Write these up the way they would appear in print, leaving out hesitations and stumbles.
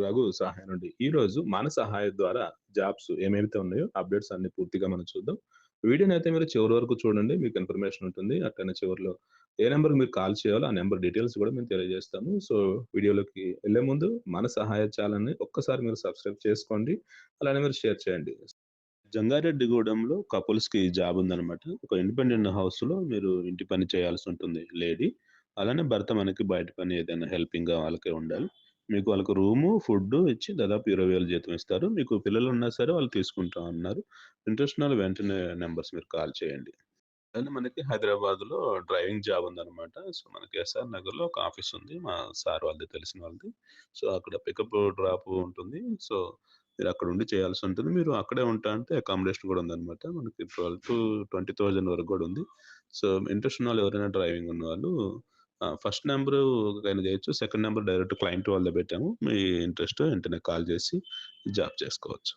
రఘు సహాయం నుండి. ఈరోజు మన సహాయం ద్వారా జాబ్స్ ఏమైతే ఉన్నాయో అప్డేట్స్ అన్ని పూర్తిగా మనం చూద్దాం. వీడియోనైతే మీరు చివరి వరకు చూడండి. మీకు ఇన్ఫర్మేషన్ ఉంటుంది. అట్లనే చివరిలో ఏ నంబర్‌కి మీరు కాల్ చేయాలో ఆ నంబర్ డీటెయిల్స్ కూడా మేము తెలియజేస్తాము. సో, వీడియోలోకి ఎళ్ళే ముందు మన సహాయ ఛానెల్‌ని ఒక్కసారి మీరు సబ్స్క్రైబ్ చేసుకోండి. అలానే మీరు షేర్ చేయండి. జంగారెడ్డిగూడెంలో కపుల్స్‌కి జాబ్ ఉందనమాట. ఒక ఇండిపెండెంట్ హౌస్‌లో మీరు ఇంటి పని చేయాల్సుంటుంది లేడీ. అలానే భర్త మనకి బయట పని ఏదైనా హెల్పింగ్‌గా వాళ్ళకే ఉండాలి. మీకు వాళ్ళకి రూము, ఫుడ్డు ఇచ్చి దాదాపు 20,000 జీతం ఇస్తారు. మీకు పిల్లలున్నా సరే వాళ్ళు తీసుకుంటా అన్నారు. ఇంట్రెస్ట్ ఉన్నోళ్ళు వెంటనే నంబర్స్ మీరు కాల్ చేయండి. అలానే మనకి హైదరాబాద్‌లో డ్రైవింగ్ జాబ్ ఉందనమాట. సో, మనకి ఎస్ఆర్ నగర్‌లో ఒక ఆఫీస్ ఉంది. మా సార్ వాళ్ళది తెలిసిన వాళ్ళది. సో, అక్కడ పికప్, డ్రాప్ ఉంటుంది. సో, మీరక్కడ ఉండి చేయాల్సుంటుంది. మీరు అక్కడే ఉంటా అంటే అకామిడేషన్ కూడా ఉందనమాట. మనకి 12,000-20,000 వరకు కూడా ఉంది. సో, ఇంట్రెస్ట్ ఉన్నవాళ్ళు ఎవరైనా డ్రైవింగ్ ఉన్నవాళ్ళు ఫస్ట్ నంబరు ఒకైనా చేయొచ్చు. సెకండ్ నంబర్ డైరెక్ట్ క్లయింట్ వాళ్ళదే పెట్టాము. మీ ఇంట్రెస్ట్ వెంటనే కాల్ చేసి జాబ్ చేసుకోవచ్చు.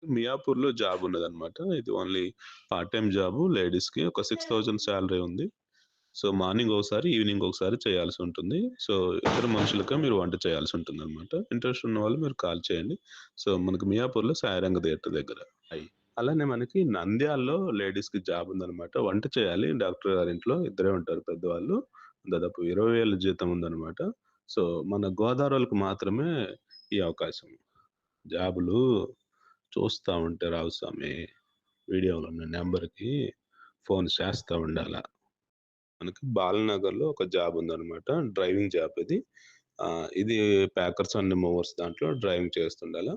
మియాపూర్‌లో జాబ్ ఉన్నదనమాట. ఇది ఓన్లీ పార్ట్ టైమ్ జాబు లేడీస్‌కి ఒక 6,000 సాలరీ ఉంది. సో, మార్నింగ్ ఒకసారి, ఈవినింగ్ ఒకసారి చేయాల్సుంటుంది. సో, ఇద్దరు మనుషులకే మీరు వంట చేయాల్సుంటుందనమాట. ఇంట్రెస్ట్ ఉన్నవాళ్ళు మీరు కాల్ చేయండి. సో, మనకి మియాపూర్‌లో సాయిరంగ థియేటర్ దగ్గర. అలానే మనకి నంద్యాలలో లేడీస్‌కి జాబ్ ఉందనమాట. వంట చేయాలి. డాక్టర్ గారింట్లో ఇద్దరే ఉంటారు పెద్దవాళ్ళు. దాదాపు 20,000 జీతం ఉందనమాట. సో, మన గోదావరోళ్ళకి మాత్రమే ఈ అవకాశం. జాబులు చూస్తా ఉంటే రావు స్వామి. వీడియోలో ఉన్న నంబర్‌కి ఫోన్ చేస్తా ఉండాల. మనకి బాలనగర్‌లో ఒక జాబ్ ఉందనమాట. డ్రైవింగ్ జాబ్ ఇది. ఇది ప్యాకర్స్ అండ్ మూవర్స్ దాంట్లో డ్రైవింగ్ చేస్తుండాల.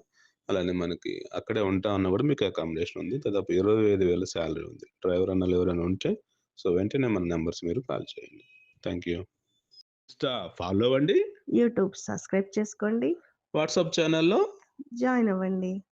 అలానే మనకి అక్కడే ఉంటా అన్నా గూడా మీకు అకామిడేషన్ ఉంది. దాదాపు 25,000 సాలరీ ఉంది. డ్రైవర్ అన్నోళ్ళు ఎవరైనా ఉంటే సో, వెంటనే మన నంబర్స్ మీరు కాల్ చేయండి. Thank you. ఇన్‌స్టా ఫాలో అవ్వండి. యూట్యూబ్ సబ్స్క్రైబ్ చేసుకోండి. వాట్సాప్ ఛానెల్‌లో జాయిన్ అవ్వండి.